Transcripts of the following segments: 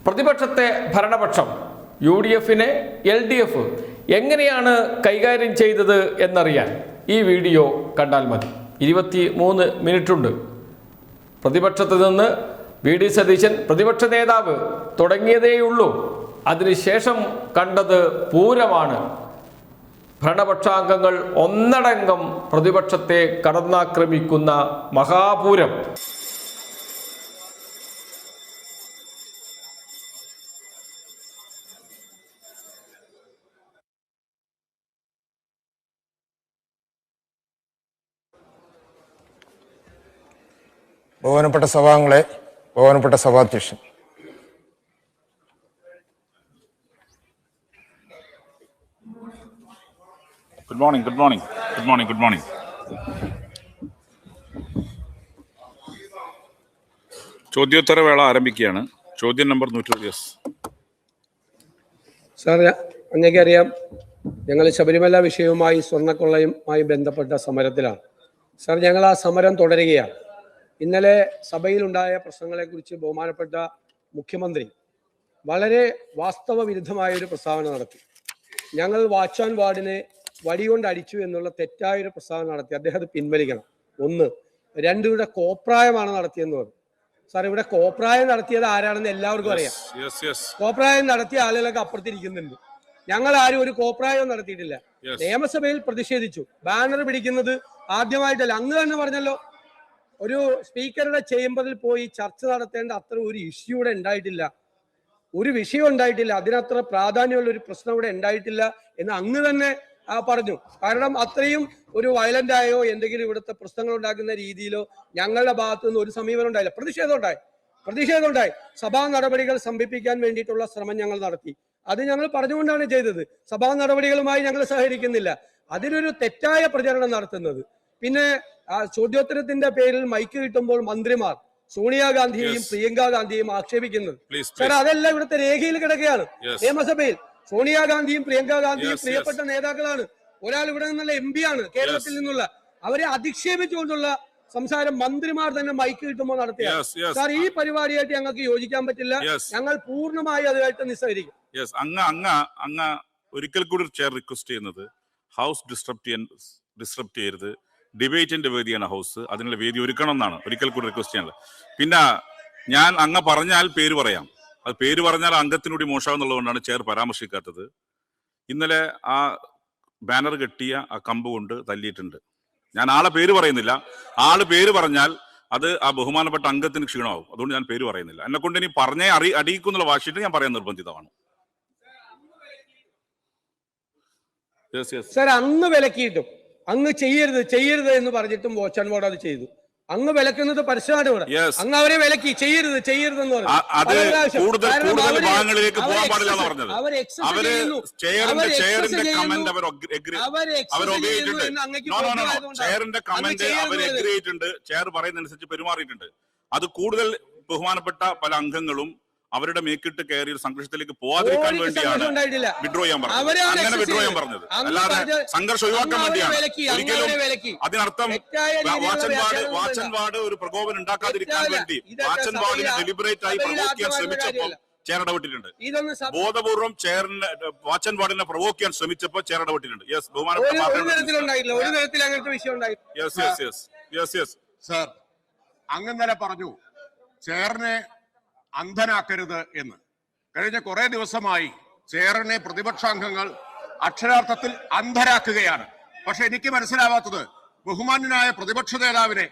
പ്രതിപക്ഷത്തെ ഭരണപക്ഷം UDF-നെ LDF എങ്ങനെയാണ് കൈകാര്യം ചെയ്തത് എന്നറിയാൻ ഈ വീഡിയോ കണ്ടാൽ മതി. 23 മിനിറ്റുണ്ട്. പ്രതിപക്ഷത്ത് നിന്ന് VD സതീശൻ പ്രതിപക്ഷ നേതാവ് തുടങ്ങിയതേയുള്ളൂ. അതിനുശേഷം കണ്ടത് പൂരമാണ്. ഭരണപക്ഷാംഗങ്ങൾ ഒന്നടങ്കം പ്രതിപക്ഷത്തെ കടന്നാക്രമിക്കുന്ന മഹാപൂരം. ബഹുമാനപ്പെട്ട സഭാംഗങ്ങളെ, ബഹുമാനപ്പെട്ട സഭാധ്യക്ഷൻ, ഗുഡ് മോർണിംഗ്. ചോദ്യോത്തരവേള ആരംഭിക്കുകയാണ്. ചോദ്യം നമ്പർ 120. സാർ, അങ്ങേക്കറിയാം, ഞങ്ങൾ ശബരിമല വിഷയവുമായി സ്വർണ്ണക്കൊള്ളയുമായി ബന്ധപ്പെട്ട സമരത്തിലാണ്. സാർ, ഞങ്ങൾ ആ സമരം തുടരുകയാണ്. ഇന്നലെ സഭയിലുണ്ടായ പ്രശ്നങ്ങളെക്കുറിച്ച് ബഹുമാനപ്പെട്ട മുഖ്യമന്ത്രി വളരെ വാസ്തവ വിരുദ്ധമായൊരു പ്രസ്താവന നടത്തി. ഞങ്ങൾ വാച്ച് ആൻഡ് വാർഡിനെ വടികൊണ്ട് അടിച്ചു എന്നുള്ള തെറ്റായൊരു പ്രസ്താവന നടത്തി. അദ്ദേഹം അത് പിൻവലിക്കണം. 1. 2, ഇവിടെ കോപ്രായമാണ് നടത്തിയെന്ന് പറഞ്ഞു. സാർ, ഇവിടെ കോപ്രായം നടത്തിയത് ആരാണെന്ന് എല്ലാവർക്കും അറിയാം. കോപ്രായം നടത്തിയ ആളുകളൊക്കെ അപ്പുറത്തിരിക്കുന്നുണ്ട്. ഞങ്ങൾ ആരും ഒരു കോപ്രായവും നടത്തിയിട്ടില്ല. നിയമസഭയിൽ പ്രതിഷേധിച്ചു. ബാനർ പിടിക്കുന്നത് ആദ്യമായിട്ടല്ല. അങ്ങ് തന്നെ പറഞ്ഞല്ലോ, ഒരു സ്പീക്കറുടെ ചേംബറിൽ പോയി ചർച്ച നടത്തേണ്ട അത്ര ഒരു ഇഷ്യൂ ഇവിടെ ഉണ്ടായിട്ടില്ല, ഒരു വിഷയം ഉണ്ടായിട്ടില്ല, അതിനത്ര പ്രാധാന്യമുള്ള ഒരു പ്രശ്നം ഇവിടെ ഉണ്ടായിട്ടില്ല എന്ന് അങ്ങ് തന്നെ പറഞ്ഞു. കാരണം അത്രയും ഒരു വയലന്റ് ആയോ എന്തെങ്കിലും ഇവിടുത്തെ പ്രശ്നങ്ങൾ ഉണ്ടാക്കുന്ന രീതിയിലോ ഞങ്ങളുടെ ഭാഗത്തു നിന്ന് ഒരു സമീപനം ഉണ്ടായില്ല. പ്രതിഷേധം ഉണ്ടായി. സഭാ നടപടികൾ സംഭിപ്പിക്കാൻ വേണ്ടിയിട്ടുള്ള ശ്രമം ഞങ്ങൾ നടത്തി. അത് ഞങ്ങൾ പറഞ്ഞുകൊണ്ടാണ് ചെയ്തത്. സഭാ നടപടികളുമായി ഞങ്ങൾ സഹകരിക്കുന്നില്ല. അതിനൊരു തെറ്റായ പ്രചരണം നടത്തുന്നത്. പിന്നെ ചോദ്യോത്തരത്തിന്റെ പേരിൽ മൈക്ക് കിട്ടുമ്പോൾ മന്ത്രിമാർ സോണിയാഗാന്ധിയെയും പ്രിയങ്ക ഗാന്ധിയെയും ആക്ഷേപിക്കുന്നത്. സാർ, അതെല്ലാം ഇവിടുത്തെ രേഖയിൽ കിടക്കുകയാണ്. നിയമസഭയിൽ സോണിയാഗാന്ധിയും പ്രിയങ്ക ഗാന്ധിയും പ്രിയപ്പെട്ട നേതാക്കളാണ്. ഒരാൾ ഇവിടെ നിന്നുള്ള MP ആണ്, കേരളത്തിൽ നിന്നുള്ള. അവരെ അധിക്ഷേപിച്ചുകൊണ്ടുള്ള സംസാരം മന്ത്രിമാർ തന്നെ മൈക്ക് കിട്ടുമ്പോൾ നടത്തിയ. സാർ, ഈ പരിപാടിയായിട്ട് ഞങ്ങൾക്ക് യോജിക്കാൻ പറ്റില്ല. ഞങ്ങൾ പൂർണ്ണമായി അതുമായിട്ട് നിസ്സഹകരിക്കും. അങ്ങ് ഒരിക്കൽ കൂടി ചെയർ റിക്വസ്റ്റ് ചെയ്യുന്നത് ഹൗസ് ഡിസ്ട്രപ്റ്റ് ചെയ്യരുത്. ഡിബേറ്റിന്റെ വേദിയാണ് ഹൗസ്. അതിനുള്ള വേദി ഒരുക്കണം എന്നാണ് ഒരിക്കൽ കൂടി റിക്വസ്റ്റ് ചെയ്യുന്നത്. പിന്നെ ഞാൻ അങ്ങ് പറഞ്ഞാൽ പേര് പറയാം. അത് പേര് പറഞ്ഞാൽ അംഗത്തിനൂടി മോശമാവുന്നുള്ളതുകൊണ്ടാണ് ചെയർ പരാമർശിക്കാത്തത്. ഇന്നലെ ആ ബാനർ കെട്ടിയ ആ കമ്പ് കൊണ്ട് തല്ലിയിട്ടുണ്ട്. ഞാൻ ആളെ പേര് പറയുന്നില്ല. ആള് പേര് പറഞ്ഞാൽ അത് ആ ബഹുമാനപ്പെട്ട അംഗത്തിന് ക്ഷീണമാവും. അതുകൊണ്ട് ഞാൻ പേര് പറയുന്നില്ല. എന്നെ കൊണ്ട് ഇനി പറഞ്ഞേ അടിയിക്കുന്നുള്ള വാശിയിട്ട് ഞാൻ പറയാൻ നിർബന്ധിതമാണ്. സാർ, അന്ന് വിലക്കിയിട്ടും അങ്ങ് ചെയ്യരുത് എന്ന് പറഞ്ഞിട്ടും വാച്ച് ആൻഡ് വാർഡ് അത് ചെയ്തു. അങ്ങ് വിലക്കുന്നത് പരസ്യമാണ് ഇവിടെ. അങ്ങ് അവരെ വിലക്കി ചെയ്യരുതെന്ന് പറഞ്ഞു. ചെയർ പറയുന്നതനുസരിച്ച് പെരുമാറിയിട്ടുണ്ട്. അത് കൂടുതൽ ബഹുമാനപ്പെട്ട പല അംഗങ്ങളും അവരുടെ മേക്കിട്ട് കയറി സംഘർഷത്തിലേക്ക് പോവാതിരിക്കാൻ വേണ്ടിയാണ് വിഡ്രോ ചെയ്യാൻ പറഞ്ഞത്. അങ്ങനെ വിഡ്രോ ചെയ്യാൻ പറഞ്ഞത്, അല്ലാതെ സംഘർഷം ഒഴിവാക്കാൻ വേണ്ടിയാണ്. ഒരിക്കലും അതിനർത്ഥം വാച്ച് ആൻഡ് വാർഡ് ഒരു പ്രകോപനം ഉണ്ടാക്കാതിരിക്കാൻ വേണ്ടി വാച്ച് ആൻഡ് വാർഡിനെ ഡെലിബറേറ്റ് ആയി പ്രൊവോക്ക് ചെയ്യാൻ ശ്രമിച്ചപ്പോൾ ചെയർ ഇടപെട്ടിട്ടുണ്ട്. ബോധപൂർവം ചെയറിന് വാച്ച് ആൻഡ് വാർഡിനെ പ്രൊവോക്ക് ചെയ്യാൻ ശ്രമിച്ചപ്പോൾ ചെയർ ഇടപെട്ടിട്ടുണ്ട്. സർ, അങ്ങനെ പറഞ്ഞു ചെയറിനെ അന്ധനാക്കരുത് എന്ന്. കഴിഞ്ഞ കുറെ ദിവസമായി ചെയറിനെ പ്രതിപക്ഷാംഗങ്ങൾ അക്ഷരാർത്ഥത്തിൽ അന്ധരാക്കുകയാണ്. പക്ഷെ എനിക്ക് മനസ്സിലാവാത്തത് ബഹുമാന്യനായ പ്രതിപക്ഷ നേതാവിനെ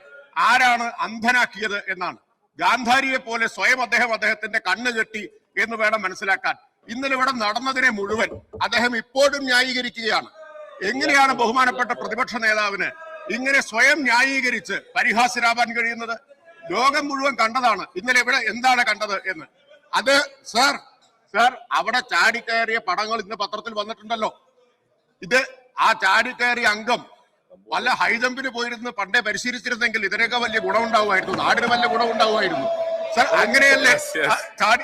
ആരാണ് അന്ധനാക്കിയത് എന്നാണ്. ഗാന്ധാരിയെ പോലെ സ്വയം അദ്ദേഹത്തിന്റെ കണ്ണ് കെട്ടി എന്ന് വേണം മനസ്സിലാക്കാൻ. ഇന്നലെ ഇവിടെ നടന്നതിനെ മുഴുവൻ അദ്ദേഹം ഇപ്പോഴും ന്യായീകരിക്കുകയാണ്. എങ്ങനെയാണ് ബഹുമാനപ്പെട്ട പ്രതിപക്ഷ നേതാവിന് ഇങ്ങനെ സ്വയം ന്യായീകരിച്ച് പരിഹാസ്യരാവാൻ കഴിയുന്നത്? ലോകം മുഴുവൻ കണ്ടതാണ് ഇന്നലെ ഇവിടെ എന്താണ് കണ്ടത് എന്ന്. അത് സാർ അവിടെ ചാടിക്കയറിയ പടങ്ങൾ ഇന്ന് പത്രത്തിൽ വന്നിട്ടുണ്ടല്ലോ. ഇത് ആ ചാടിക്കയറിയ അംഗം വല്ല ഹൈജമ്പിന് പോയിരുന്ന് പണ്ടേ പരിശീലിച്ചിരുന്നെങ്കിൽ ഇതിനൊക്കെ വലിയ ഗുണമുണ്ടാവുമായിരുന്നു, നാടിന് വലിയ ഗുണമുണ്ടാവുമായിരുന്നു. സാർ, അങ്ങനെയല്ലേ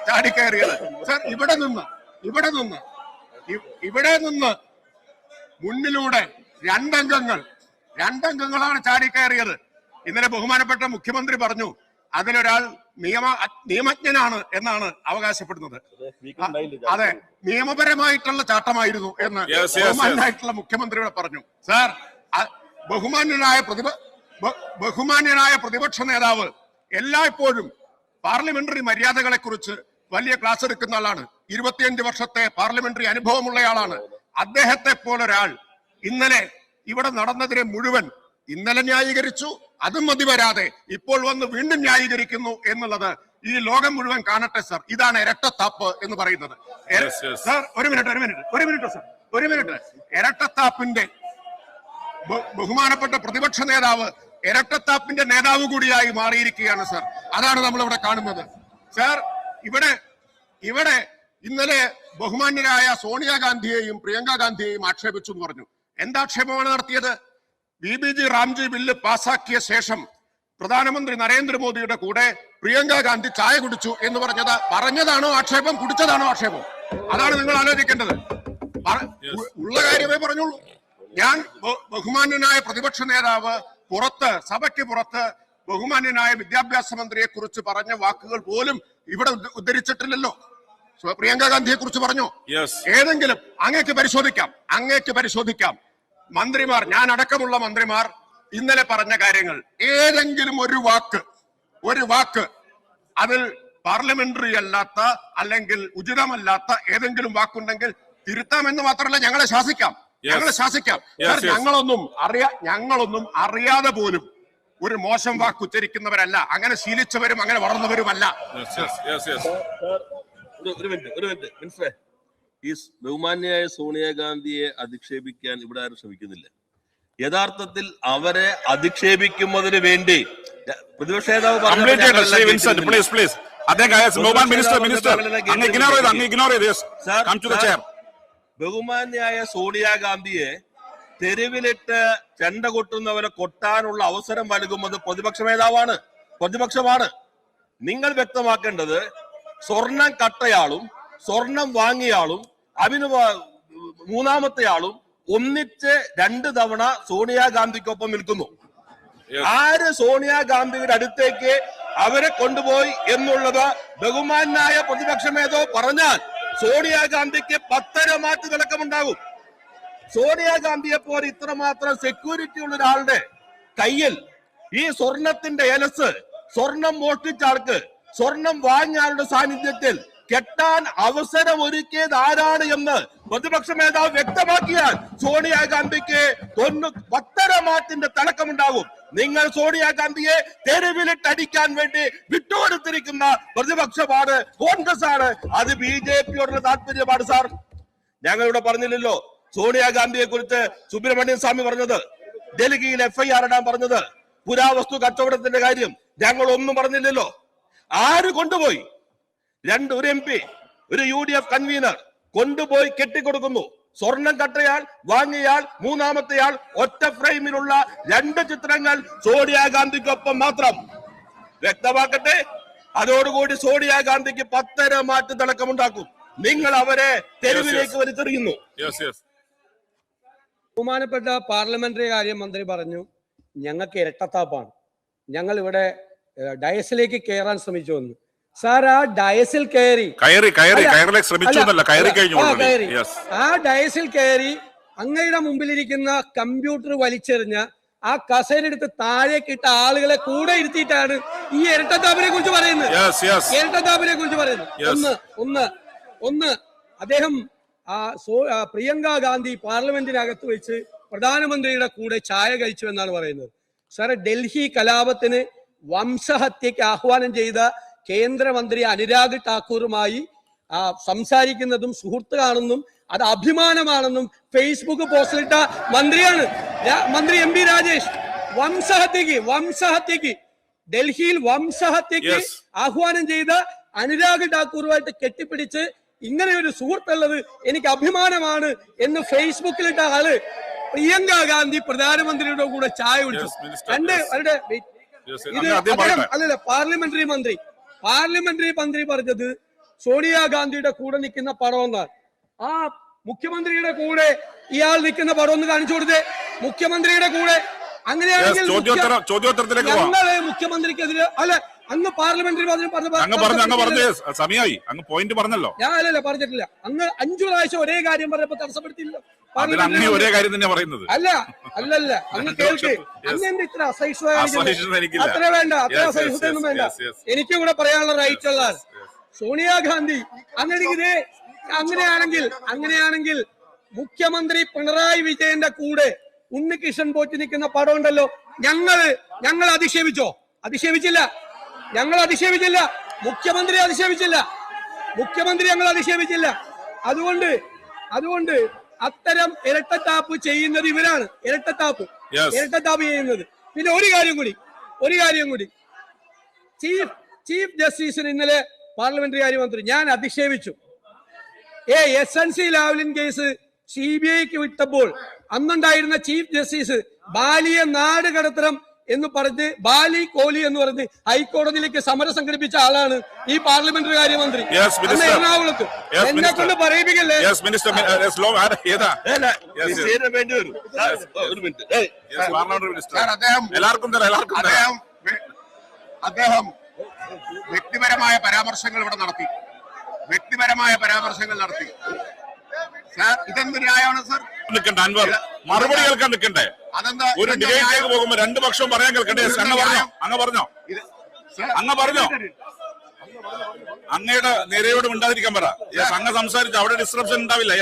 ചാടിക്കയറിയത്? സാർ, ഇവിടെ നിന്ന് മുന്നിലൂടെ രണ്ടംഗങ്ങളാണ് ചാടിക്കയറിയത്. ഇന്നലെ ബഹുമാനപ്പെട്ട മുഖ്യമന്ത്രി പറഞ്ഞു അതിലൊരാൾ നിയമജ്ഞനാണ് എന്നാണ് അവകാശപ്പെടുന്നത്. അതെ, നിയമപരമായിട്ടുള്ള ചാട്ടമായിരുന്നു എന്ന് ബഹുമാനായിട്ടുള്ള മുഖ്യമന്ത്രിയോട് പറഞ്ഞു. സാർ, ബഹുമാന്യനായ പ്രതിപക്ഷ നേതാവ് എല്ലായ്പ്പോഴും പാർലമെന്ററി മര്യാദകളെ കുറിച്ച് വലിയ ക്ലാസ് എടുക്കുന്ന ആളാണ്. 25 വർഷത്തെ പാർലമെന്ററി അനുഭവമുള്ളയാളാണ്. അദ്ദേഹത്തെ പോലൊരാൾ ഇന്നലെ ഇവിടെ നടന്നതിനെ മുഴുവൻ ഇന്നലെ ന്യായീകരിച്ചു, അതും മതി വരാതെ ഇപ്പോൾ വന്ന് വീണ്ടും ന്യായീകരിക്കുന്നു എന്നുള്ളത് ഈ ലോകം മുഴുവൻ കാണട്ടെ സർ. ഇതാണ് ഇരട്ടത്താപ്പ് എന്ന് പറയുന്നത്. സർ, ഒരു മിനിറ്റ്. ഇരട്ടത്താപ്പിന്റെ ബഹുമാനപ്പെട്ട പ്രതിപക്ഷ നേതാവ് ഇരട്ടത്താപ്പിന്റെ നേതാവ് കൂടിയായി മാറിയിരിക്കുകയാണ് സർ. അതാണ് നമ്മൾ ഇവിടെ കാണുന്നത്. സർ, ഇവിടെ ഇന്നലെ ബഹുമാന്യരായ സോണിയാഗാന്ധിയെയും പ്രിയങ്ക ഗാന്ധിയെയും ആക്ഷേപിച്ചു എന്ന് പറഞ്ഞു. എന്താക്ഷേപമാണ് നടത്തിയത്? BBG റാംജി ബില്ല് പാസാക്കിയ ശേഷം പ്രധാനമന്ത്രി നരേന്ദ്രമോദിയുടെ കൂടെ പ്രിയങ്ക ഗാന്ധി ചായ കുടിച്ചു എന്ന് പറഞ്ഞതാണോ ആക്ഷേപം, കുടിച്ചതാണോ ആക്ഷേപം? അതാണ് നിങ്ങൾ ആലോചിക്കേണ്ടത്. ഉള്ള കാര്യമേ പറഞ്ഞുള്ളൂ. ഞാൻ ബഹുമാന്യനായ പ്രതിപക്ഷ നേതാവ് സഭയ്ക്ക് പുറത്ത് ബഹുമാന്യനായ വിദ്യാഭ്യാസ മന്ത്രിയെ കുറിച്ച് പറഞ്ഞ വാക്കുകൾ പോലും ഇവിടെ ഉദ്ധരിച്ചിട്ടില്ലല്ലോ. പ്രിയങ്ക ഗാന്ധിയെ കുറിച്ച് പറഞ്ഞു. ഏതെങ്കിലും അങ്ങേക്ക് പരിശോധിക്കാം. മന്ത്രിമാർ, ഞാൻ അടക്കമുള്ള മന്ത്രിമാർ ഇന്നലെ പറഞ്ഞ കാര്യങ്ങൾ ഏതെങ്കിലും ഒരു വാക്ക് അതിൽ പാർലമെന്ററി അല്ലാത്ത അല്ലെങ്കിൽ ഉചിതമല്ലാത്ത ഏതെങ്കിലും വാക്കുണ്ടെങ്കിൽ തിരുത്താമെന്ന് മാത്രമല്ല ഞങ്ങളെ ശാസിക്കാം. ഞങ്ങളൊന്നും അറിയാതെ പോലും ഒരു മോശം വാക്ക് ഉച്ചരിക്കുന്നവരല്ല. അങ്ങനെ ശീലിച്ചവരും അങ്ങനെ വളർന്നവരുമല്ല. ഒരു മിനിറ്റ് മനസ്സിലായി. ഈ ബഹുമാന്യയായ സോണിയാഗാന്ധിയെ അധിക്ഷേപിക്കാൻ ഇവിടെ ആരും ശ്രമിക്കുന്നില്ല. യഥാർത്ഥത്തിൽ അവരെ അധിക്ഷേപിക്കുന്നതിന് വേണ്ടി പ്രതിപക്ഷ നേതാവ് ബഹുമാന്യയായ സോണിയാഗാന്ധിയെ തെരുവിലിട്ട് ചെണ്ട കൊട്ടുന്നവരെ കൊട്ടാനുള്ള അവസരം നൽകുന്നത് പ്രതിപക്ഷമാണ്. നിങ്ങൾ വ്യക്തമാക്കേണ്ടത് സ്വർണം കട്ടയാളും സ്വർണം വാങ്ങിയാളും മൂന്നാമത്തെയാളും ഒന്നിച്ച് 2 തവണ സോണിയാഗാന്ധിക്കൊപ്പം നിൽക്കുന്നു. ആര് സോണിയാഗാന്ധിയുടെ അടുത്തേക്ക് അവരെ കൊണ്ടുപോയി എന്നുള്ളത് ബഹുമാനായ പ്രതിപക്ഷ നേതാവ് പറഞ്ഞാൽ സോണിയാഗാന്ധിക്ക് 10 മാറ്റ് തിളക്കമുണ്ടാകും. സോണിയാഗാന്ധിയെ പോലെ ഇത്രമാത്രം സെക്യൂരിറ്റി ഉള്ള ഒരാളുടെ കയ്യിൽ ഈ സ്വർണത്തിന്റെ എലസ്, സ്വർണം മോഷ്ടിച്ച ആൾക്ക് സ്വർണം വാങ്ങിയാളുടെ സാന്നിധ്യത്തിൽ കെട്ടാൻ അവസരം ഒരുക്കിയത് ആരാണ് എന്ന് പ്രതിപക്ഷ നേതാവ് വ്യക്തമാക്കിയാൽ സോണിയാഗാന്ധിക്ക് 10 മാറ്റിന്റെ തിളക്കമുണ്ടാകും. നിങ്ങൾ സോണിയാഗാന്ധിയെ തെരുവിലിട്ടടിക്കാൻ വേണ്ടി വിട്ടുകൊടുത്തിരിക്കുന്ന പ്രതിപക്ഷമാണ്, കോൺഗ്രസ് ആണ്. അത് BJPയോടുള്ള താല്പര്യമാണ് സാർ. ഞങ്ങളിവിടെ പറഞ്ഞില്ലല്ലോ സോണിയാഗാന്ധിയെ കുറിച്ച് സുബ്രഹ്മണ്യൻ സ്വാമി പറഞ്ഞത്, ഡൽഹിയിൽ FIR ഇടാൻ പറഞ്ഞത്, പുരാവസ്തു കച്ചവടത്തിന്റെ കാര്യം ഞങ്ങൾ ഒന്നും പറഞ്ഞില്ലല്ലോ. ആര് കൊണ്ടുപോയി? ഒരു MP, ഒരു UDF കൺവീനർ കൊണ്ടുപോയി കെട്ടിക്കൊടുക്കുന്നു. സ്വർണം കട്ടയാൾ വാങ്ങിയാൽ മൂന്നാമത്തെയാൾ ഒറ്റ ഫ്രെയിമിലുള്ള 2 ചിത്രങ്ങൾ സോണിയാഗാന്ധിക്കൊപ്പം മാത്രം. വ്യക്തമാക്കട്ടെ, അതോടുകൂടി സോണിയാഗാന്ധിക്ക് 10 മാറ്റ് തിളക്കമുണ്ടാക്കും. നിങ്ങൾ അവരെ തെരുവിലേക്ക് വലിച്ചെറിയുന്നു. ബഹുമാനപ്പെട്ട പാർലമെന്ററി കാര്യ മന്ത്രി പറഞ്ഞു ഞങ്ങൾക്ക് ഇരട്ടത്താപ്പാണ്, ഞങ്ങൾ ഇവിടെ ഡയസിലേക്ക് കയറാൻ ശ്രമിച്ചു വന്നു. സാർ, ആ ഡയസിൽ കയറി ആ ഡയസിൽ കയറി അങ്ങയുടെ മുമ്പിലിരിക്കുന്ന കമ്പ്യൂട്ടർ വലിച്ചെറിഞ്ഞ ആ കസേരയെടുത്ത് താഴേക്കിട്ട ആളുകളെ കൂടെ ഇരുത്തിയിട്ടാണ് ഈ ഇരട്ടത്താപ്പിനെ കുറിച്ച് പറയുന്നത്. ഒന്ന് അദ്ദേഹം പ്രിയങ്ക ഗാന്ധി പാർലമെന്റിനകത്ത് വെച്ച് പ്രധാനമന്ത്രിയുടെ കൂടെ ചായ കഴിച്ചു എന്നാണ് പറയുന്നത്. സാറേ, ഡൽഹി കലാപത്തിന് വംശഹത്യക്ക് ആഹ്വാനം ചെയ്ത കേന്ദ്രമന്ത്രി അനുരാഗ് ഠാക്കൂറുമായി സംസാരിക്കുന്നതും സുഹൃത്തുക്കളാണെന്നും അത് അഭിമാനമാണെന്നും ഫേസ്ബുക്ക് പോസ്റ്റിലിട്ട മന്ത്രിയാണ് മന്ത്രി MP രാജേഷ്. വംശഹത്യക്ക് ഡൽഹിയിൽ വംശഹത്യക്ക് ആഹ്വാനം ചെയ്ത അനുരാഗ് ഠാക്കൂറുമായിട്ട് കെട്ടിപ്പിടിച്ച് ഇങ്ങനെ ഒരു സുഹൃത്തുള്ളത് എനിക്ക് അഭിമാനമാണ് എന്ന് ഫേസ്ബുക്കിലിട്ട ആള് പ്രിയങ്ക ഗാന്ധി പ്രധാനമന്ത്രിയുടെ കൂടെ ചായ കുടിച്ചു. പാർലമെന്ററി മന്ത്രി പറഞ്ഞത് സോണിയാഗാന്ധിയുടെ കൂടെ നിൽക്കുന്ന പടം എന്നാണ്. ആ മുഖ്യമന്ത്രിയുടെ കൂടെ ഇയാൾ നിൽക്കുന്ന പടം ഒന്ന് കാണിച്ചു കൊടുത്തേ. മുഖ്യമന്ത്രിയുടെ കൂടെ അങ്ങനെയാണെങ്കിൽ ഞങ്ങള് മുഖ്യമന്ത്രിക്കെതിരെ അങ്ങ് പാർലമെന്ററി അങ്ങ് പറഞ്ഞു സമയമായി അങ്ങ് പോയിന്റ് പറഞ്ഞല്ലോ. ഞാനല്ല പറഞ്ഞിട്ടില്ല. അങ്ങ് 5 പ്രാവശ്യം ഒരേ കാര്യം പറഞ്ഞപ്പോ തടസ്സപ്പെടുത്തിയില്ല. അങ്ങ് ഒരേ കാര്യം തന്നെ പറയുന്നത്. അല്ലല്ല അങ്ങ് കേൾക്ക്. അങ്ങ് എന്ത് ഇത്ര അസഹിഷ്ണുത? അത്ര വേണ്ട, അത്ര അസഹിഷ്ണുതയൊന്നും വേണ്ട. എനിക്കും കൂടെ പറയാനുള്ള റൈറ്റ് ഉള്ളതാണ്. സോണിയാഗാന്ധി അങ്ങനെയാണെങ്കിൽ മുഖ്യമന്ത്രി പിണറായി വിജയന്റെ കൂടെ ഉണ്ണികൃഷ്ണൻ പോറ്റി നിൽക്കുന്ന പടം ഉണ്ടല്ലോ, ഞങ്ങൾ അധിക്ഷേപിച്ചോ? ഞങ്ങൾ അധിക്ഷേപിച്ചില്ല. മുഖ്യമന്ത്രി ഞങ്ങൾ അധിക്ഷേപിച്ചില്ല. അതുകൊണ്ട് അത്തരം ഇരട്ടത്താപ്പ് ചെയ്യുന്നത് ഇവരാണ്. ഇരട്ടത്താപ്പ് ചെയ്യുന്നത്. പിന്നെ ഒരു കാര്യം കൂടി ചീഫ് ജസ്റ്റിസിന് ഇന്നലെ പാർലമെന്ററി കാര്യമന്ത്രി ഞാൻ അധിക്ഷേപിച്ചു. SNC ലാവ്ലിൻ കേസ് CBIക്ക് വിട്ടപ്പോൾ അന്നുണ്ടായിരുന്ന ചീഫ് ജസ്റ്റിസ് ബാലിയെ നാട് കടത്തണം എന്ന് പറഞ്ഞ് ബാലി കോഹ്ലി എന്ന് പറഞ്ഞ് ഹൈക്കോടതിയിലേക്ക് സമരം സംഘടിപ്പിച്ച ആളാണ് ഈ പാർലമെന്ററി കാര്യമന്ത്രി. എറണാകുളത്ത് എന്നെ കൊണ്ട് പറയിപ്പിക്കല്ലേ. അദ്ദേഹം വ്യക്തിപരമായ പരാമർശങ്ങൾ ഇവിടെ നടത്തി. സാർ ഇതെന്ത് ന്യായമാണ് സാർ? മറുപടി കേൾക്കാൻ നിൽക്കണ്ടേ? അതെന്താ? ഒരു ഡിബേറ്റിലേക്ക് പോകുമ്പോ രണ്ട് പക്ഷവും പറയാൻ കേൾക്കണ്ടേ? അങ്ങ് പറഞ്ഞോ അങ്ങയുടെ നിരയോട് മിണ്ടാതിരിക്കാൻ പറ. അങ്ങ് സംസാരിച്ചു, അവിടെ ഡിസ്ട്രപ്ഷൻ ഉണ്ടാവില്ല.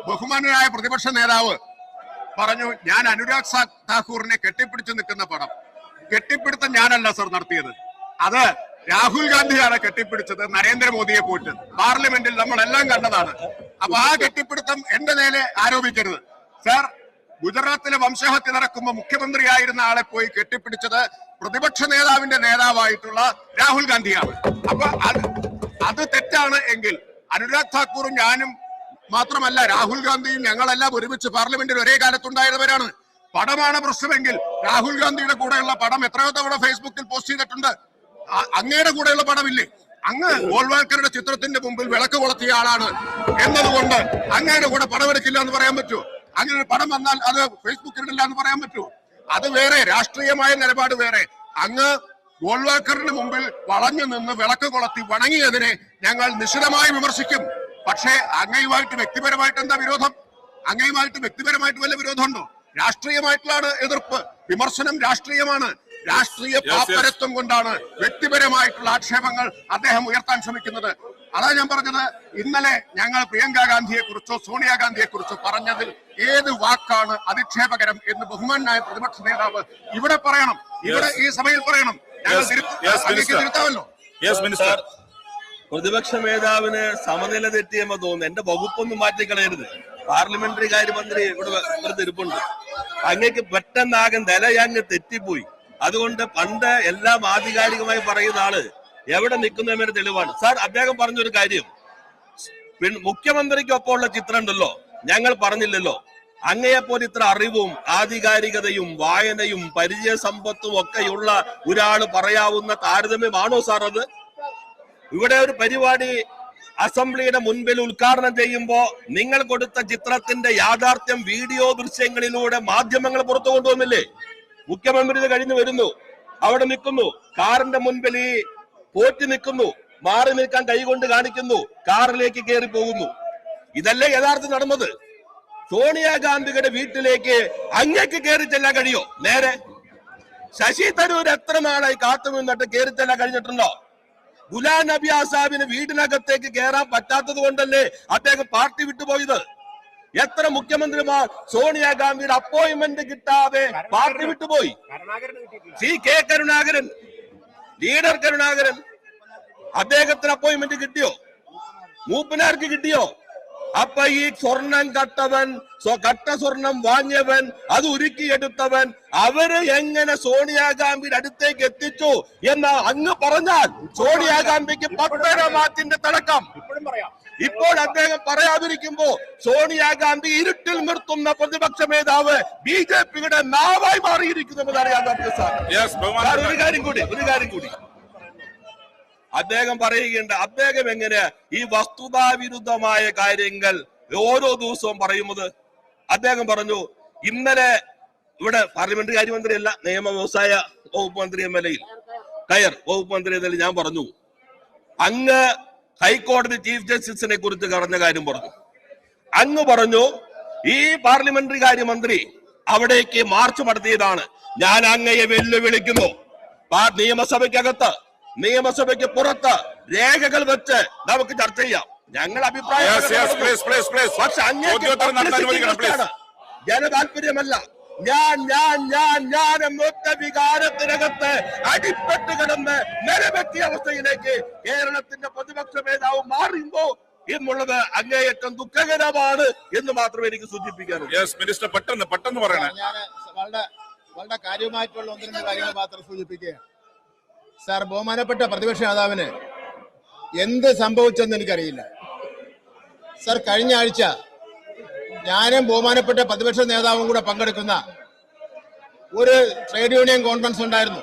ബഹുമാനനായ പ്രതിപക്ഷ നേതാവ് പറഞ്ഞു, ഞാൻ അനുരാഗ് താക്കൂറിനെ കെട്ടിപ്പിടിച്ചു നിൽക്കുന്ന പടം. കെട്ടിപ്പിടുത്തം ഞാനല്ല സർ നടത്തിയത്, അത് രാഹുൽ ഗാന്ധിയാണ് കെട്ടിപ്പിടിച്ചത് നരേന്ദ്രമോദിയെ പോയിട്ട്. പാർലമെന്റിൽ നമ്മളെല്ലാം കണ്ടതാണ്. അപ്പൊ ആ കെട്ടിപ്പിടുത്തം എന്റെ നേരെ ആരോപിക്കരുത് സാർ. ഗുജറാത്തിലെ വംശഹത്യ നടക്കുമ്പോ മുഖ്യമന്ത്രിയായിരുന്ന ആളെ പോയി കെട്ടിപ്പിടിച്ചത് പ്രതിപക്ഷ നേതാവിന്റെ നേതാവായിട്ടുള്ള രാഹുൽ ഗാന്ധിയാണ്. അപ്പൊ അത് തെറ്റാണ് എങ്കിൽ അനുരാഗ് താക്കൂറും ഞാനും മാത്രമല്ല, രാഹുൽ ഗാന്ധിയും ഞങ്ങളെല്ലാം ഒരുമിച്ച് പാർലമെന്റിൽ ഒരേ കാലത്തുണ്ടായിരുന്നവരാണ്. പടമാണ് പ്രശ്നമെങ്കിൽ രാഹുൽ ഗാന്ധിയുടെ കൂടെയുള്ള പടം എത്രയോ തവണ ഫേസ്ബുക്കിൽ പോസ്റ്റ് ചെയ്തിട്ടുണ്ട്. അങ്ങയുടെ കൂടെയുള്ള പടമില്ലേ? അങ്ങ് ഗോൾവാൾക്കറുടെ ചിത്രത്തിന്റെ മുമ്പിൽ വിളക്ക് കൊളുത്തിയ ആളാണ് എന്നതുകൊണ്ട് അങ്ങയുടെ കൂടെ പടമെടുക്കില്ല എന്ന് പറയാൻ പറ്റുമോ? അങ്ങനെ ഒരു പടം വന്നാൽ അത് ഫേസ്ബുക്കിൽ ഇടില്ല എന്ന് പറയാൻ പറ്റുമോ? അത് വേറെ, രാഷ്ട്രീയമായ നിലപാട് വേറെ. അങ്ങ് ഗോൾവാൾക്കറിന് മുമ്പിൽ വളഞ്ഞു നിന്ന് വിളക്ക് കൊളുത്തി വണങ്ങിയതിനെ ഞങ്ങൾ നിശിതമായി വിമർശിക്കും. പക്ഷേ അങ്ങയുമായിട്ട് വ്യക്തിപരമായിട്ട് എന്താ വിരോധം? അങ്ങയുമായിട്ട് വ്യക്തിപരമായിട്ട് വല്ല വിരോധമുണ്ടോ? രാഷ്ട്രീയമായിട്ടുള്ള എതിർപ്പ്, വിമർശനം രാഷ്ട്രീയമാണ്. രാഷ്ട്രീയ പാപ്പരത്വം കൊണ്ടാണ് വ്യക്തിപരമായിട്ടുള്ള ആക്ഷേപങ്ങൾ അദ്ദേഹം ഉയർത്താൻ ശ്രമിക്കുന്നത്. അതാ ഞാൻ പറഞ്ഞത്, ഇന്നലെ ഞങ്ങൾ പ്രിയങ്ക ഗാന്ധിയെ കുറിച്ചോ സോണിയാഗാന്ധിയെ കുറിച്ചോ പറഞ്ഞതിൽ ഏത് വാക്കാണ് അധിക്ഷേപകരം എന്ന് ബഹുമാനായ പ്രതിപക്ഷ നേതാവ് ഇവിടെ പറയണം, ഇവിടെ ഈ സഭയിൽ പറയണം. തിരുത്താമല്ലോ. പ്രതിപക്ഷ നേതാവിന് സമനില തെറ്റിയെന്ന് തോന്നുന്നു. എന്റെ വകുപ്പൊന്നും മാറ്റിക്കളയരുത്. പാർലമെന്ററി കാര്യമന്ത്രി ഇവിടെ ഇരിപ്പുണ്ട്. അങ്ങേക്ക് പെട്ടെന്നാകെ നിലയങ്ങ് തെറ്റിപ്പോയി. അതുകൊണ്ട് പണ്ട് എല്ലാം ആധികാരികമായി പറയുന്ന ആള് എവിടെ നിൽക്കുന്നതിന് തെളിവാണ്. സാർ, അദ്ദേഹം പറഞ്ഞൊരു കാര്യം, മുഖ്യമന്ത്രിക്കൊപ്പമുള്ള ചിത്രം ഉണ്ടല്ലോ, ഞങ്ങൾ പറഞ്ഞില്ലല്ലോ. അങ്ങയെപ്പോലെ ഇത്ര അറിവും ആധികാരികതയും വായനയും പരിചയ സമ്പത്തും ഒക്കെയുള്ള ഒരാള് പറയാവുന്ന താരതമ്യമാണോ സാർ അത്? ഇവിടെ ഒരു പരിപാടി അസംബ്ലിയുടെ മുൻപിൽ ഉദ്ഘാടനം ചെയ്യുമ്പോ നിങ്ങൾ കൊടുത്ത ചിത്രത്തിന്റെ യാഥാർത്ഥ്യം വീഡിയോ ദൃശ്യങ്ങളിലൂടെ മാധ്യമങ്ങൾ പുറത്തു കൊണ്ടുവന്നില്ലേ? മുഖ്യമന്ത്രി കഴിഞ്ഞു വരുന്നു, അവിടെ നിൽക്കുന്നു, കാറിന്റെ മുൻപിൽ ഈ പോറ്റി നിൽക്കുന്നു, മാറി നിൽക്കാൻ കൈകൊണ്ട് കാണിക്കുന്നു, കാറിലേക്ക് കയറി പോകുന്നു. ഇതല്ലേ യഥാർത്ഥം നടന്നത്? സോണിയാഗാന്ധിയുടെ വീട്ടിലേക്ക് അങ്ങേക്ക് കയറി ചെല്ലാൻ കഴിയോ? നേരെ ശശി തരൂർ എത്ര നാളായി കാത്തു നിന്നിട്ട് കയറി ചെല്ലാൻ കഴിഞ്ഞിട്ടുണ്ടോ? ഗുലാം നബി ആസാദിന് വീടിനകത്തേക്ക് കയറാൻ പറ്റാത്തത് കൊണ്ടല്ലേ അദ്ദേഹം പാർട്ടി വിട്ടുപോയത്? എത്ര മുഖ്യമന്ത്രിമാർ സോണിയാഗാന്ധിയുടെ അപ്പോയിന്റ്മെന്റ് കിട്ടാതെ പാർട്ടി വിട്ടുപോയി? CK കരുണാകരൻ, ലീഡർ കരുണാകരൻ, അദ്ദേഹത്തിന് അപ്പോയിന്റ്മെന്റ് കിട്ടിയോ? മൂപ്പനാർക്ക് കിട്ടിയോ? അപ്പൊ ഈ സ്വർണം കട്ടവൻ, കട്ട സ്വർണം വാങ്ങിയവൻ, അത് ഉരുക്കിയെടുത്തവൻ, അവര് എങ്ങനെ സോണിയാഗാന്ധിയുടെ അടുത്തേക്ക് എത്തിച്ചു എന്ന് അങ്ങ് പറഞ്ഞാൽ സോണിയാഗാന്ധിക്ക് 10 മാറ്റിന്റെ തിളക്കം. ഇപ്പോൾ അദ്ദേഹം പറയാതിരിക്കുമ്പോ സോണിയാഗാന്ധി ഇരുട്ടിൽ നിർത്തുന്ന പ്രതിപക്ഷ നേതാവ് BJPയുടെ നാവായി മാറിയിരിക്കുന്നു അറിയാൻ പറ്റും സാർ. ഒരു കാര്യം കൂടി അദ്ദേഹം പറയുകയുണ്ട്. അദ്ദേഹം എങ്ങനെ ഈ വസ്തുതാവിരുദ്ധമായ കാര്യങ്ങൾ ഓരോ ദിവസവും പറയുന്നത്? അദ്ദേഹം പറഞ്ഞു, ഇന്നലെ ഇവിടെ പാർലമെന്ററി കാര്യമന്ത്രിയല്ല, നിയമ വ്യവസായ വകുപ്പ് മന്ത്രി MLA കയർ വകുപ്പ് മന്ത്രി എന്നതിൽ ഞാൻ പറഞ്ഞു, അങ്ങ് ഹൈക്കോടതി ചീഫ് ജസ്റ്റിസിനെ കുറിച്ച് പറഞ്ഞ കാര്യം പറഞ്ഞു. അങ്ങ് പറഞ്ഞു ഈ പാർലമെന്ററി കാര്യമന്ത്രി അവിടേക്ക് മാർച്ച് നടത്തിയതാണ്. ഞാൻ അങ്ങയെ വെല്ലുവിളിക്കുന്നു, നിയമസഭയ്ക്കകത്ത് നിയമസഭയ്ക്ക് പുറത്ത് രേഖകൾ വെച്ച് നമുക്ക് ചർച്ച ചെയ്യാം. ഞങ്ങൾ അഭിപ്രായം പക്ഷെ അങ്ങേക്ക് ജനതാല്പര്യമല്ല. ഞാൻ എന്നൊറ്റ വികാരത്തിനകത്ത് അടിപ്പെട്ട് കിടന്ന് നിലവെത്തിയ അവസ്ഥയിലേക്ക് കേരളത്തിന്റെ പ്രതിപക്ഷ നേതാവ് മാറുമ്പോ എന്നുള്ളത് അങ്ങേയറ്റം ദുഃഖകരമാണ് എന്ന് മാത്രമേ എനിക്ക് സൂചിപ്പിക്കാനുള്ളൂ. മിനിസ്റ്റർ പെട്ടെന്ന് പറയണേ. ഞാൻ വളരെ കാര്യമായിട്ടുള്ള ഒന്ന് രണ്ട് കാര്യങ്ങൾ മാത്രം സൂചിപ്പിക്കുകയാണ്. സാർ, ബഹുമാനപ്പെട്ട പ്രതിപക്ഷ നേതാവിന് എന്ത് സംഭവിച്ചെന്ന് എനിക്കറിയില്ല. സാർ, കഴിഞ്ഞ ആഴ്ച ഞാനും ബഹുമാനപ്പെട്ട പ്രതിപക്ഷ നേതാവും കൂടെ പങ്കെടുക്കുന്ന ഒരു ട്രേഡ് യൂണിയൻ കോൺഫറൻസ് ഉണ്ടായിരുന്നു.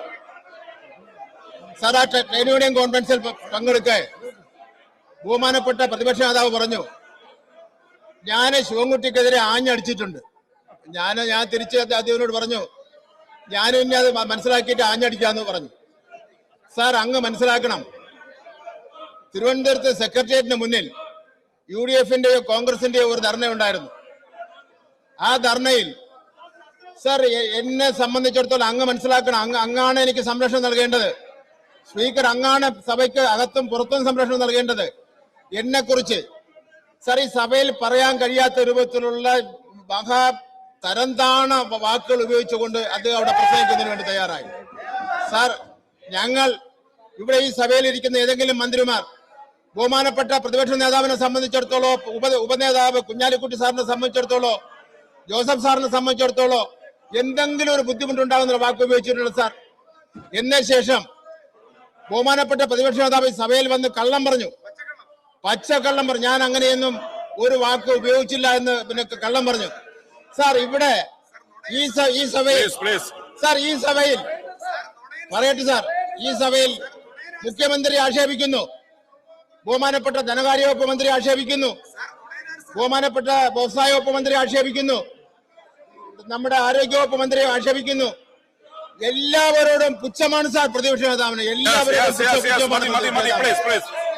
സാർ, ആ ട്രേഡ് യൂണിയൻ കോൺഫറൻസിൽ പങ്കെടുക്കെ ബഹുമാനപ്പെട്ട പ്രതിപക്ഷ നേതാവ് പറഞ്ഞു, ഞാൻ ശിവൻകുട്ടിക്കെതിരെ ആഞ്ഞടിച്ചിട്ടുണ്ട്. ഞാൻ തിരിച്ച് അദ്ദേഹത്തിനോട് പറഞ്ഞു, ഞാനും ഇനി അത് മനസ്സിലാക്കിയിട്ട് ആഞ്ഞടിക്കാന്ന് പറഞ്ഞു. സാർ, അങ്ങ് മനസ്സിലാക്കണം, തിരുവനന്തപുരത്ത് സെക്രട്ടേറിയറ്റിന് മുന്നിൽ UDF-ന്റെയോ കോൺഗ്രസിന്റെയോ ഒരു ധർണ ഉണ്ടായിരുന്നു. ആ ധർണയിൽ സാർ, എന്നെ സംബന്ധിച്ചിടത്തോളം അങ്ങ് മനസ്സിലാക്കണം, അങ്ങാണ് എനിക്ക് സംരക്ഷണം നൽകേണ്ടത്. സ്പീക്കർ അങ്ങാണ് സഭയ്ക്ക് അകത്തും പുറത്തും സംരക്ഷണം നൽകേണ്ടത്. എന്നെ കുറിച്ച് സാർ ഈ സഭയിൽ പറയാൻ കഴിയാത്ത രൂപത്തിലുള്ള മഹാ തരംതാണ വാക്കുകൾ ഉപയോഗിച്ചുകൊണ്ട് അദ്ദേഹം അവിടെ പ്രസംഗിക്കുന്നതിന് വേണ്ടി തയ്യാറായി. സാർ, ഞങ്ങൾ ഇവിടെ ഈ സഭയിൽ ഇരിക്കുന്ന ഏതെങ്കിലും മന്ത്രിമാർ ബഹുമാനപ്പെട്ട പ്രതിപക്ഷ നേതാവിനെ സംബന്ധിച്ചിടത്തോളം, ഉപനേതാവ് കുഞ്ഞാലിക്കുട്ടി സാറിനെ സംബന്ധിച്ചിടത്തോളം, ജോസഫ് സാറിനെ സംബന്ധിച്ചിടത്തോളം എന്തെങ്കിലും ഒരു ബുദ്ധിമുട്ടുണ്ടാകുന്ന വാക്ക് ഉപയോഗിച്ചിട്ടുള്ള സാർ. എന്ന ശേഷം ബഹുമാനപ്പെട്ട പ്രതിപക്ഷ നേതാവ് സഭയിൽ വന്ന് കള്ളം പറഞ്ഞു, പച്ചക്കള്ളം പറഞ്ഞു. ഞാൻ അങ്ങനെയൊന്നും ഒരു വാക്ക് ഉപയോഗിച്ചില്ല എന്ന് പിന്നെ കള്ളം പറഞ്ഞു. സാർ, ഇവിടെ ഈ സഭയിൽ സാർ, ഈ സഭയിൽ പറയട്ടെ സാർ, ഈ സഭയിൽ മുഖ്യമന്ത്രി ആക്ഷേപിക്കുന്നു, ബഹുമാനപ്പെട്ട ധനകാര്യ വകുപ്പ് മന്ത്രി ആക്ഷേപിക്കുന്നു, ബഹുമാനപ്പെട്ട വ്യവസായ വകുപ്പ് മന്ത്രി ആക്ഷേപിക്കുന്നു, നമ്മുടെ ആരോഗ്യ വകുപ്പ് മന്ത്രി ആക്ഷേപിക്കുന്നു. എല്ലാവരോടും പുച്ഛമാണ് സാർ പ്രതിപക്ഷ നേതാവിന്. എല്ലാവരോടും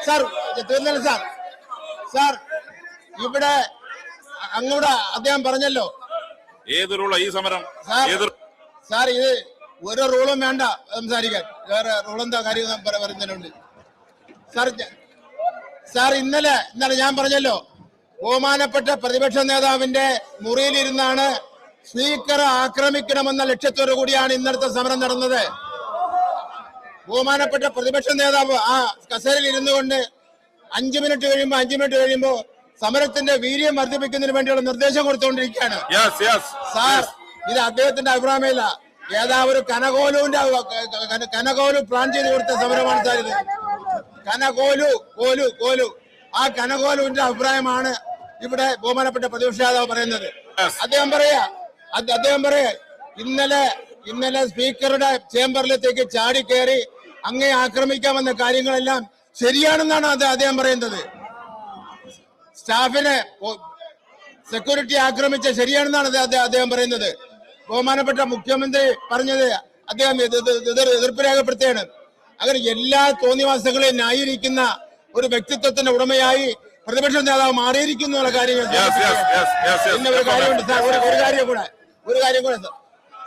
സാർ, തീർന്നല്ലോ സാർ. സാർ, ഇവിടെ അങ്ങോട്ട് അദ്ദേഹം പറഞ്ഞല്ലോ ഈ സമരം സാർ, ഇത് ഒരു റൂളും വേണ്ട സംസാരിക്കാൻ. വേറെ റൂളെന്താ കാര്യം പറയുന്നതിനുണ്ട് സാർ. ഇന്നലെ ഞാൻ പറഞ്ഞല്ലോ, ബഹുമാനപ്പെട്ട പ്രതിപക്ഷ നേതാവിന്റെ മുറിയിലിരുന്നാണ് സ്പീക്കറെ ആക്രമിക്കണമെന്ന ലക്ഷ്യത്തോടു കൂടിയാണ് ഇന്നലത്തെ സമരം നടന്നത്. ബഹുമാനപ്പെട്ട പ്രതിപക്ഷ നേതാവ് ആ കസേരയിൽ ഇരുന്നു കൊണ്ട് 5 മിനിറ്റ് കഴിയുമ്പോ സമരത്തിന്റെ വീര്യം വർദ്ധിപ്പിക്കുന്നതിന് വേണ്ടിയുള്ള നിർദ്ദേശം കൊടുത്തുകൊണ്ടിരിക്കുകയാണ്. സാർ, ഇത് അദ്ദേഹത്തിന്റെ അഭിപ്രായമില്ല, ഏതാവൊരു കനകോലു പ്ലാൻ ചെയ്ത് കൊടുത്ത സമരമാണ് സാർ ഇത്. കോലു ആ കനകോലുവിന്റെ അഭിപ്രായമാണ് ഇവിടെ ബഹുമാനപ്പെട്ട പ്രതിപക്ഷ നേതാവ് പറയുന്നത്. അദ്ദേഹം പറയാ ഇന്നലെ സ്പീക്കറുടെ ചേംബറിലേക്ക് ചാടിക്കയറി അങ്ങേ ആക്രമിക്കാമെന്ന കാര്യങ്ങളെല്ലാം ശരിയാണെന്നാണ് അദ്ദേഹം പറയുന്നത്. സ്റ്റാഫിനെ സെക്യൂരിറ്റി ആക്രമിച്ച ശരിയാണെന്നാണ് അദ്ദേഹം പറയുന്നത്. ബഹുമാനപ്പെട്ട മുഖ്യമന്ത്രി പറഞ്ഞത് അദ്ദേഹം എതിർപ്പ് രേഖപ്പെടുത്തുകയാണ്. അങ്ങനെ എല്ലാ തോന്നിവാസങ്ങളെയും ന്യായീകരിക്കുന്ന ഒരു വ്യക്തിത്വത്തിന്റെ ഉടമയായി പ്രതിപക്ഷ നേതാവ് മാറിയിരിക്കുന്നു എന്നുള്ള കാര്യങ്ങൾ. പിന്നെ ഒരു കാര്യമുണ്ട് സാർ, ഒരു കാര്യം കൂടെ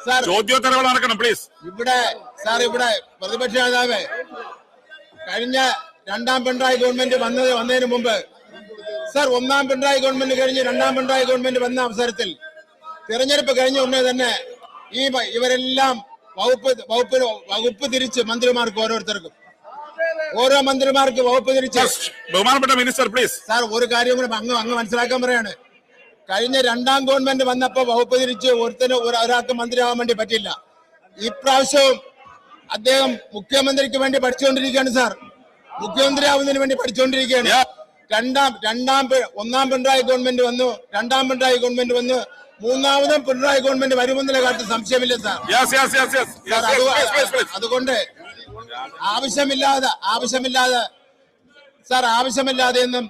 സാർ, ഇവിടെ പ്രതിപക്ഷ നേതാവ് കഴിഞ്ഞ 2ാം പിണറായി ഗവൺമെന്റ് വന്നതിന് മുമ്പ് സാർ, 1ാം പിണറായി ഗവൺമെന്റ് കഴിഞ്ഞ് 2ാം പിണറായി ഗവൺമെന്റ് വന്ന അവസരത്തിൽ തെരഞ്ഞെടുപ്പ് കഴിഞ്ഞ ഉടനെ തന്നെ ഇവരെല്ലാം വകുപ്പ് തിരിച്ച് മന്ത്രിമാർക്ക് ഓരോ മന്ത്രിമാർക്ക് വകുപ്പ് തിരിച്ച്. ബഹുമാനപ്പെട്ട മിനിസ്റ്റർ പ്ലീസ് സാർ, ഒരു കാര്യം കൂടെ അങ്ങ് മനസ്സിലാക്കാൻ പറയാണ്. കഴിഞ്ഞ 2ാം ഗവൺമെന്റ് വന്നപ്പോ വകുപ്പ് തിരിച്ച് ഒരാൾക്ക് മന്ത്രിയാവാൻ വേണ്ടി പറ്റില്ല. ഇപ്രാവശ്യവും അദ്ദേഹം മുഖ്യമന്ത്രിക്ക് വേണ്ടി പഠിച്ചുകൊണ്ടിരിക്കുകയാണ് സാർ. മുഖ്യമന്ത്രി ആവുന്നതിന് വേണ്ടി പഠിച്ചുകൊണ്ടിരിക്കുകയാണ്. 1ാം പിണറായി ഗവൺമെന്റ് വന്നു, 2ാം പിണറായി ഗവൺമെന്റ് വന്നു, 3ാമതും പിണറായി ഗവൺമെന്റ് വരുമെന്നുള്ള കാര്യത്തിൽ സംശയമില്ല സാർ. അതുകൊണ്ട് ആവശ്യമില്ലാതെ ഒന്നും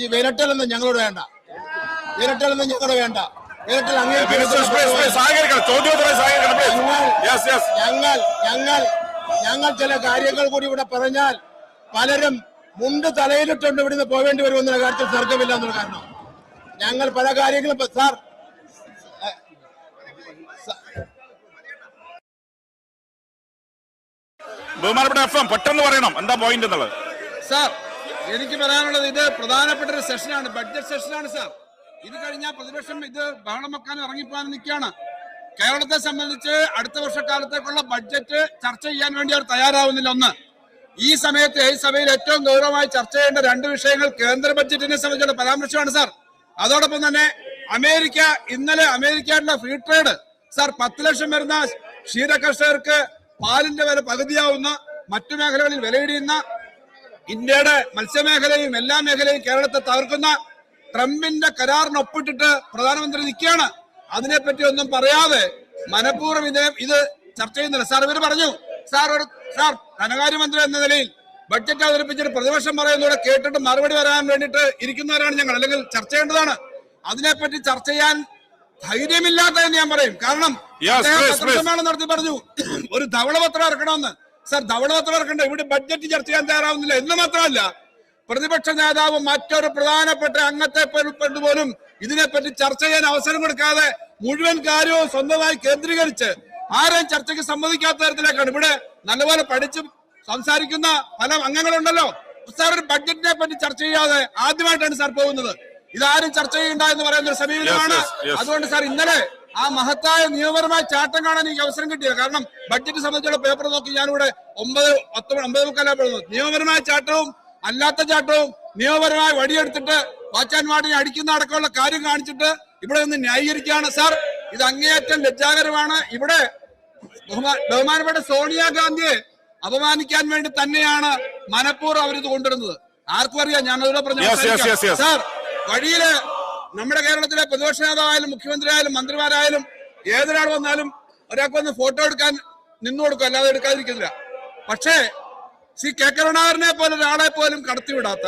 ഈ വിരട്ടലൊന്നും ഞങ്ങളോട് വേണ്ട. കേരളത്തിൽ ഞങ്ങൾ ചില കാര്യങ്ങൾ കൂടി ഇവിടെ പറഞ്ഞാൽ പലരും മുണ്ട് തലയിലിട്ടുണ്ട് ഇവിടുന്ന് പോവേണ്ടി വരുമെന്നുള്ള കാര്യത്തിൽ തർക്കമില്ല എന്നുള്ള കാരണം ഞങ്ങൾ പല കാര്യങ്ങളും സാർ ബഹുമാനപ്പെട്ട FM പെട്ടെന്ന് പറയണം എന്താ പോയിന്റ് എന്നുള്ളത്. സാർ എനിക്ക് പറയാനുള്ളത് ഇത് പ്രധാനപ്പെട്ട ഒരു സെഷനാണ്, ബഡ്ജറ്റ് സെഷനാണ് സാർ. ഇത് കഴിഞ്ഞാൽ പ്രതിപക്ഷം ഇത് ബഹളം വെക്കാൻ ഇറങ്ങിപ്പോകാൻ നിൽക്കുകയാണ്. കേരളത്തെ സംബന്ധിച്ച് അടുത്ത വർഷക്കാലത്തേക്കുള്ള ബഡ്ജറ്റ് ചർച്ച ചെയ്യാൻ വേണ്ടി അവർ തയ്യാറാവുന്നില്ല. ഒന്ന്, ഈ സമയത്ത് ഈ സഭയിൽ ഏറ്റവും ഗൗരവമായി ചർച്ച ചെയ്യേണ്ട രണ്ട് വിഷയങ്ങൾ കേന്ദ്ര ബഡ്ജറ്റിനെ സംബന്ധിച്ചുള്ള പരാമർശമാണ് സാർ. അതോടൊപ്പം തന്നെ ഇന്നലെ അമേരിക്കയുടെ ഫ്രീ ട്രേഡ് സാർ 10 ലക്ഷം വരുന്ന ക്ഷീര കർഷകർക്ക് പാലിന്റെ വില പകുതിയാവുന്ന, മറ്റു മേഖലകളിൽ വിലയിടിയുന്ന, ഇന്ത്യയുടെ മത്സ്യമേഖലയും എല്ലാ മേഖലയും കേരളത്തെ തകർക്കുന്ന ട്രംപിന്റെ കരാറിന് ഒപ്പിട്ടിട്ട് പ്രധാനമന്ത്രി നിൽക്കുകയാണ്. അതിനെപ്പറ്റി ഒന്നും പറയാതെ മനഃപൂർവ്വം ഇത് ചർച്ച ചെയ്യുന്നില്ല സാർ. ഇവർ പറഞ്ഞു സാർ ധനകാര്യമന്ത്രി എന്ന നിലയിൽ ബഡ്ജറ്റ് അവതരിപ്പിച്ചിട്ട് പ്രതിപക്ഷം പറയുന്നതോടെ കേട്ടിട്ട് മറുപടി വരാൻ വേണ്ടിയിട്ട് ഇരിക്കുന്നവരാണ് ഞങ്ങൾ, അല്ലെങ്കിൽ ചർച്ച ചെയ്യേണ്ടതാണ്. അതിനെപ്പറ്റി ചർച്ച ചെയ്യാൻ ധൈര്യമില്ലാത്തതെന്ന് ഞാൻ പറയും. കാരണം പത്രസമ്മേളനം നടത്തി പറഞ്ഞു ഒരു ധവളപത്രം ഇറക്കണമെന്ന്. സാർ ധവളപത്രം ഇറക്കണ്ട, ഇവിടെ ബഡ്ജറ്റ് ചർച്ച ചെയ്യാൻ തയ്യാറാവുന്നില്ല എന്ന് മാത്രമല്ല പ്രതിപക്ഷ നേതാവ് മറ്റൊരു പ്രധാനപ്പെട്ട അംഗത്തെ പോലും ഇതിനെപ്പറ്റി ചർച്ച ചെയ്യാൻ അവസരം കൊടുക്കാതെ മുഴുവൻ കാര്യവും സ്വന്തമായി കേന്ദ്രീകരിച്ച് ആരെയും ചർച്ചയ്ക്ക് സമ്മതിക്കാത്ത തരത്തിലേക്കാണ്. ഇവിടെ നല്ലപോലെ പഠിച്ച് സംസാരിക്കുന്ന പല അംഗങ്ങളുണ്ടല്ലോ. സാർ ഒരു ബഡ്ജറ്റിനെ പറ്റി ചർച്ച ചെയ്യാതെ ആദ്യമായിട്ടാണ് സാർ പോകുന്നത്. ഇതാരും ചർച്ച ചെയ്യണ്ട എന്ന് പറയുന്ന ഒരു സമീപനമാണ്. അതുകൊണ്ട് സാർ ഇന്നലെ ആ മഹത്തായ നിയമപരമായ ചാട്ടം കാണാൻ എനിക്ക് അവസരം കിട്ടിയത്. കാരണം ബഡ്ജറ്റ് സംബന്ധിച്ചുള്ള പേപ്പർ നോക്കി ഞാനിവിടെ 9:10 നിയമപരമായ ചാട്ടവും അല്ലാത്ത ചാട്ടവും നിയമപരമായി വടിയെടുത്തിട്ട് വാച്ചാൻ വാർഡിനെ അടിക്കുന്ന അടക്കമുള്ള കാര്യം കാണിച്ചിട്ട് ഇവിടെ നിന്ന് ന്യായീകരിക്കുകയാണ് സാർ. ഇത് അങ്ങേയറ്റം ലജ്ജാകരമാണ്. ഇവിടെ ബഹുമാനപ്പെട്ട സോണിയാഗാന്ധിയെ അപമാനിക്കാൻ വേണ്ടി തന്നെയാണ് മനഃപൂർവ്വം അവരിത് കൊണ്ടുവരുന്നത്. ആർക്കും അറിയാം. ഞാൻ അതിലൂടെ പറഞ്ഞു സാർ, വഴിയില് നമ്മുടെ കേരളത്തിലെ പ്രതിപക്ഷ നേതാവായാലും മുഖ്യമന്ത്രി ആയാലും മന്ത്രിമാരായാലും ഏതൊരാൾ വന്നാലും ഒരാൾക്ക് വന്ന് ഫോട്ടോ എടുക്കാൻ നിന്നു കൊടുക്കും, അല്ലാതെ എടുക്കാതിരിക്കുന്നില്ല. പക്ഷേ കെ കരുണാകരനെ പോലെ ഒരാളെ പോലും കടത്തിവിടാത്ത,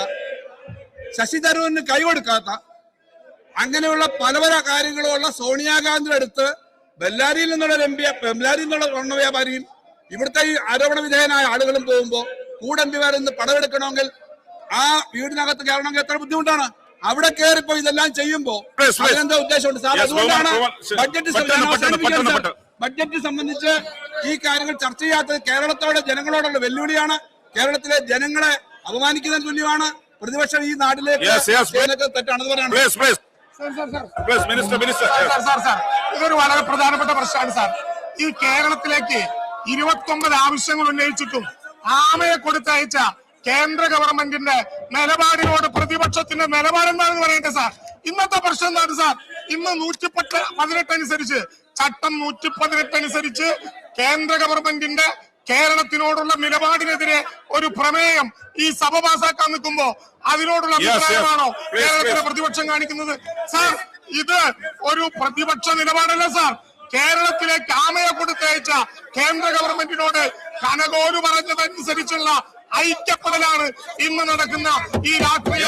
ശശി തരൂരിന് കൈകൊടുക്കാത്ത, അങ്ങനെയുള്ള പല പല കാര്യങ്ങളുമുള്ള സോണിയാഗാന്ധിയുടെ അടുത്ത് ബെല്ലാരിയിൽ നിന്നുള്ള ബെല്ലാരിയിൽ നിന്നുള്ള സ്വർണ്ണ വ്യാപാരിയും ഇവിടുത്തെ ഈ ആരോപണ വിധേയനായ ആളുകളും പോകുമ്പോൾ കൂടെ എംപിമാരെന്ന് പടമെടുക്കണമെങ്കിൽ ആ വീടിനകത്ത് കയറണമെങ്കിൽ എത്ര ബുദ്ധിമുട്ടാണ്. അവിടെ കയറിപ്പോ ഇതെല്ലാം ചെയ്യുമ്പോ അതിനെന്താ ഉദ്ദേശമുണ്ട് സാർ? അതുകൊണ്ടാണ് ബഡ്ജറ്റ് സംബന്ധിച്ച് ഈ കാര്യങ്ങൾ ചർച്ച ചെയ്യാത്തത് കേരളത്തോടെ ജനങ്ങളോടുള്ള വെല്ലുവിളിയാണ്. കേരളത്തിലെ ജനങ്ങളെ അപമാനിക്കുന്നതിന് തുല്യമാണ്. പ്രതിപക്ഷം ഈ നാട്ടിലേക്ക് തെറ്റാണെന്ന് പറയുന്നത്. ഇതൊരു വളരെ പ്രധാനപ്പെട്ട പ്രശ്നമാണ് സാർ. ഈ കേരളത്തിലേക്ക് 29 ആവശ്യങ്ങൾ ഉന്നയിച്ചിട്ടും ആമയെ കൊടുത്തയച്ച കേന്ദ്ര ഗവൺമെന്റിന്റെ നിലപാടിനോട് പ്രതിപക്ഷത്തിന്റെ നിലപാടെന്താണെന്ന് പറയേണ്ടത് സാർ. ഇന്നത്തെ പ്രശ്നം എന്താണ് സാർ? ഇന്ന് 118 അനുസരിച്ച്, ചട്ടം 118 അനുസരിച്ച് കേന്ദ്ര ഗവൺമെന്റിന്റെ കേരളത്തിനോടുള്ള നിലപാടിനെതിരെ ഒരു പ്രമേയം ഈ സഭ പാസാക്കാൻ നിൽക്കുമ്പോ അതിനോടുള്ള അഭിപ്രായമാണോ കേരളത്തിലെ പ്രതിപക്ഷം കാണിക്കുന്നത് സാർ? ഇത് ഒരു പ്രതിപക്ഷ നിലപാടല്ല സാർ. കേരളത്തിലേക്ക് ആമയെ കൊടുത്തയച്ച കേന്ദ്ര ഗവൺമെന്റിനോട് കനകോല് പറഞ്ഞതനുസരിച്ചുള്ള ഐക്യപ്പെടലാണ് ഇന്ന് നടക്കുന്ന ഈ രാഷ്ട്രീയ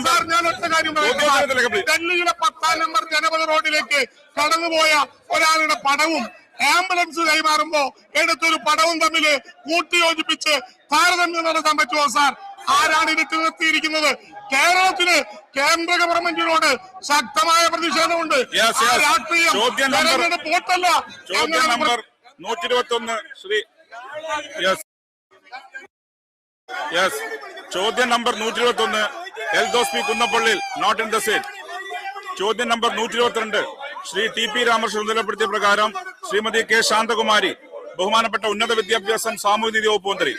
സാർ. ഞാൻ ഒറ്റ കാര്യം പറയുന്നത്, ഡൽഹിയിലെ 10ാം നമ്പർ ജനപഥ റോഡിലേക്ക് കടന്നുപോയ ഒരാളുടെ പടവും ആംബുലൻസ് കൈമാറുമ്പോ എടുത്തൊരു പടവും തമ്മിൽ കൂട്ടിയോജിപ്പിച്ച് താരതമ്യം നടത്താൻ പറ്റുമോ സാർ? ആരാണ് ഇതിട്ട് നിർത്തിയിരിക്കുന്നത്? കേരളത്തില് കേന്ദ്ര ഗവൺമെന്റിനോട് ശക്തമായ പ്രതിഷേധമുണ്ട്. രാഷ്ട്രീയം പോട്ടല്ല. ചോദ്യം നമ്പർ 121 ശ്രീ ചോദ്യം number 121 Eldhose P Kunnappillil not in the seat. ചോദ്യം നമ്പർ 122 ശ്രീ TP രാമകൃഷ്ണൻ ചുമതലപ്പെടുത്തിയ പ്രകാരം ശ്രീമതി K ശാന്തകുമാരി, ബഹുമാനപ്പെട്ട ഉന്നത വിദ്യാഭ്യാസം സാമൂഹ്യനീതി വകുപ്പ് മന്ത്രി.